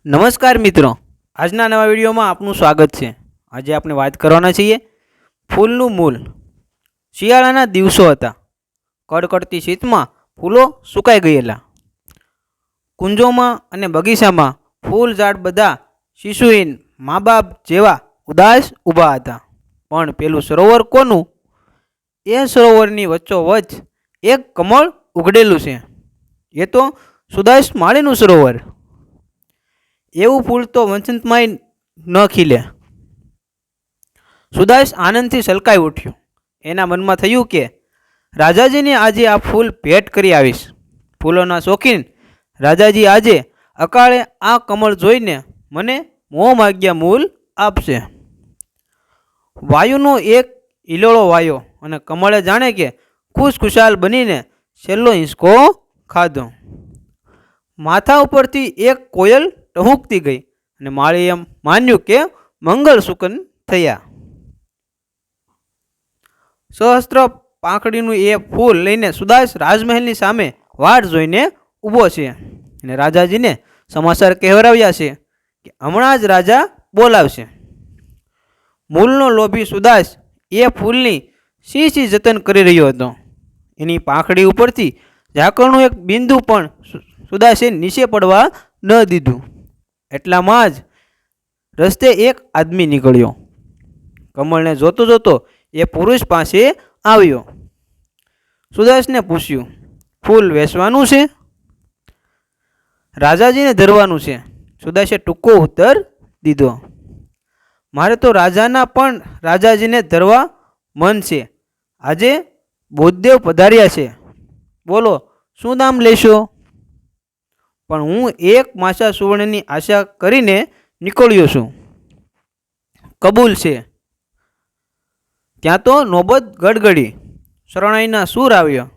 નમસ્કાર મિત્રો, આજના નવા વિડીયોમાં આપનું સ્વાગત છે। આજે આપણે વાત કરવાના છીએ ફૂલનું મૂળ। શિયાળાના દિવસો હતા। કડકડતી શીતમાં ફૂલો સુકાઈ ગયેલા। કુંજોમાં અને બગીચામાં ફૂલ ઝાડ બધા શિશુહીન મા બાપ જેવા ઉદાસ ઊભા હતા। પણ પેલું સરોવર કોનું? એ સરોવરની વચ્ચોવચ્ચ એક કમળ ઉઘડેલું છે। એ તો સુદાસ માળીનું સરોવર। એવું ફૂલ તો વસંતમાંય ન ખીલે। સુદાસ આનંદથી છલકાઈ ઉઠ્યો। એના મનમાં થયું કે રાજાજીને આજે આ ફૂલ ભેટ કરી આવીશ। ફૂલોના શોખીન રાજાજી આજે અકાળે આ કમળ જોઈને મને મોં માગ્યા મૂલ આપશે। વાયુનો એક હિલોળો વાયો અને કમળે જાણે કે ખુશખુશાલ બનીને છેલ્લો હિંચકો ખાધો। માથા ઉપરથી એક કોયલ ટહુકતી ગઈ અને માળીએ માન્યું કે મંગળ સુકન થયા। સહસ્ત્ર પાંખડીનું એ ફૂલ લઈને સુદાસ રાજમહેલની સામે વાટ જોઈને ઊભો છે અને રાજાજીને સમાચાર કહેવરાવ્યા છે કે હમણાં જ રાજા બોલાવશે। મૂળનો લોભી સુદાસ એ ફૂલની સી જતન કરી રહ્યો હતો। એની પાંખડી ઉપરથી ઝાકળનું એક બિંદુ પણ સુદાસે નીચે પડવા ન દીધું। એટલામાં જ રસ્તે એક આદમી નીકળ્યો। કમળને જોતો જોતો એ પુરુષ પાસે આવ્યો। સુદાસને પૂછ્યું, ફૂલ વેચવાનું છે? રાજાજીને ધરવાનું છે। સુદાસે ટૂંકો ઉત્તર દીધો। મારે તો રાજાના પણ રાજાજીને ધરવા મન છે। આજે બુદ્ધદેવ પધાર્યા છે। બોલો, શું દામ લેશો? પણ હું એક માસા સુવર્ણની આશા કરીને નીકળ્યો છું। કબૂલ છે। ત્યાં તો નોબત ગડગડી। શરણાઈના સૂર આવ્યો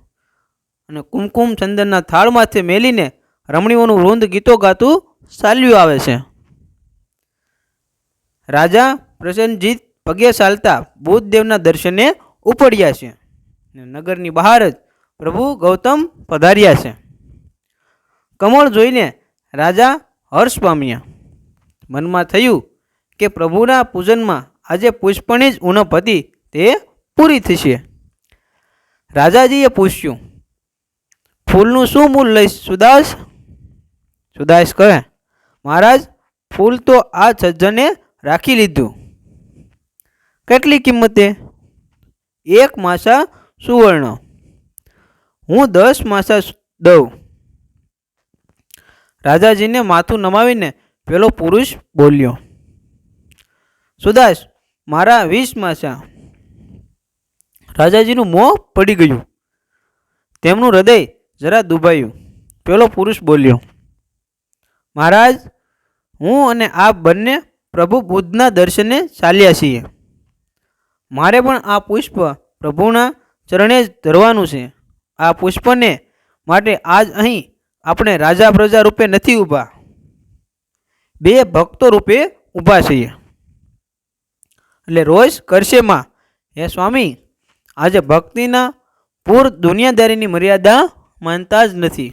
અને કુમકુમ ચંદનના થાળ માથે મેલીને રમણીઓનું વૃંદ ગીતો ગાતું ચાલ્યું આવે છે। રાજા પ્રસન્નજીત પગે ચાલતા બુદ્ધદેવના દર્શને ઉપડ્યા છે। નગરની બહાર જ પ્રભુ ગૌતમ પધાર્યા છે। કમળ જોઈને રાજા હર્ષ પામ્યા। મનમાં થયું કે પ્રભુના પૂજનમાં આજે પુષ્પની જ ઉણપ હતી તે પૂરી થશે। રાજાજીએ પૂછ્યું, ફૂલનું શું મૂલ લઈશ સુદાસ? સુદાસ કહે, મહારાજ, ફૂલ તો આ સજ્જને રાખી લીધું। કેટલી કિંમતે? 1 માસા સુવર્ણ। હું 10 માસા દઉં। રાજાજીને માથું નમાવીને પેલો પુરુષ બોલ્યો, સુદાસ, મારા 20 માસા। રાજાજીનું મોં પડી ગયું। તેમનું હૃદય જરા દુભાયું। પેલો પુરુષ બોલ્યો, મહારાજ, હું અને આપ બંને પ્રભુ બુદ્ધના દર્શને ચાલ્યા છીએ। મારે પણ આ પુષ્પ પ્રભુના ચરણે જ ધરવાનું છે। આ પુષ્પને માટે આજ અહીં આપણે રાજા પ્રજા રૂપે નથી ઊભા, બે ભક્તો રૂપે ઊભા છીએ। એટલે રોષ કરશે માં, હે સ્વામી, આજે ભક્તિના પૂર દુનિયાદારીની મર્યાદા માનતા જ નથી।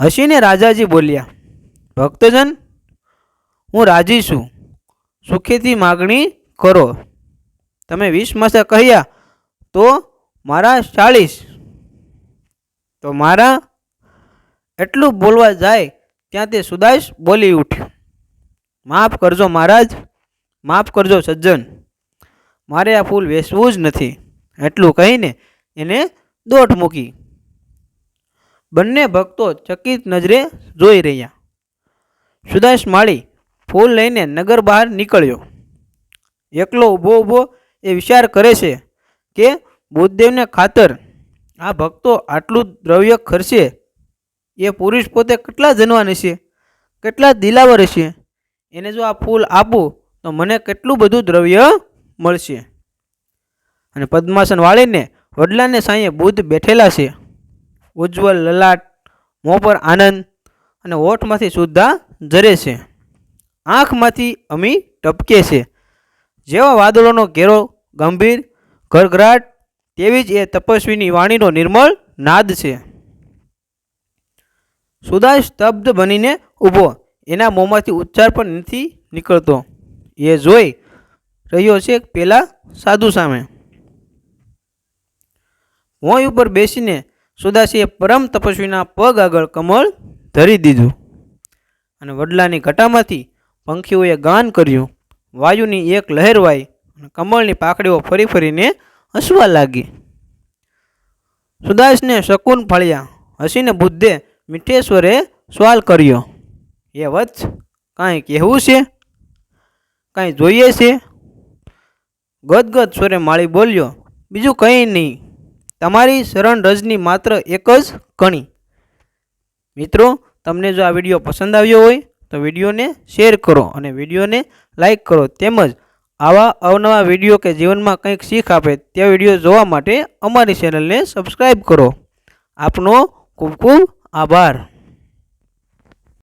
હસીને રાજાજી બોલ્યા, ભક્તજન, હું રાજી છું। સુખેથી માગણી કરો। તમે 20 માસા કહ્યા તો મારા 40। તો મારા એટલું બોલવા જાય ત્યાં તે સુદાસ બોલી ઉઠ્યો, માફ કરજો મહારાજ, માફ કરજો સજ્જન, મારે આ ફૂલ વેચવું જ નથી। એટલું કહીને એને દોટ મૂકી। બંને ભક્તો ચકિત નજરે જોઈ રહ્યા। સુદાસ માળી ફૂલ લઈને નગર બહાર નીકળ્યો। એકલો ઊભો ઊભો એ વિચાર કરે છે કે બુદ્ધદેવને ખાતર આ ભક્તો આટલું દ્રવ્ય ખર્ચે। એ પુરુષ પોતે કેટલા ધનવાન હશે, કેટલા દિલાવર હશે। એને જો આ ફૂલ આપું તો મને કેટલું બધું દ્રવ્ય મળશે। અને પદ્માસન વાળીને વડલાને સાંયે બુદ્ધ બેઠેલા છે। ઉજ્જવલ લલાટ, મોં પર આનંદ અને હોઠમાંથી શુદ્ધા ઝરે છે। આંખમાંથી અમી ટપકે છે। જેવા વાદળોનો ઘેરો ગંભીર ઘરઘરાટ, તેવી જ એ તપસ્વીની વાણીનો નિર્મળ નાદ છે। સુદાસ સ્તબ્ધ બનીને ઊભો, એના મોંમાંથી ઉચ્ચાર પણ નથી નીકળતો. એ જોઈ રહ્યો છે પેલા સાધુ સામે. ભોંય ઉપર બેસીને સુદાસીએ પરમ તપસ્વીના પગ આગળ કમળ ધરી દીધું અને વડલાની ઘટામાંથી પંખીઓએ ગાન કર્યું. વાયુની એક લહેર વાઈ અને કમળની પાકડીઓ ફરી ફરીને હસવા લાગી. સુદાસને શકુન ફળ્યા. હસીને બુદ્ધે મીઠેશ્વરે સવાલ કર્યો, એ વત્સ, કાંઈ કહેવું છે? કાંઈ જોઈએ છે? ગદગદ સ્વરે માળી બોલ્યો, બીજું કંઈ નહીં, તમારી શરણ રજની માત્ર એક જ કણી. મિત્રો, તમને જો આ વિડીયો પસંદ આવ્યો હોય તો વિડીયોને શેર કરો અને વિડીયોને લાઈક કરો. તેમજ આવા અવનવા વિડીયો કે જીવનમાં કંઈક શીખ આપે તે વિડીયો જોવા માટે અમારી ચેનલને સબસ્ક્રાઈબ કરો. આપનો ખૂબ ખૂબ આભાર.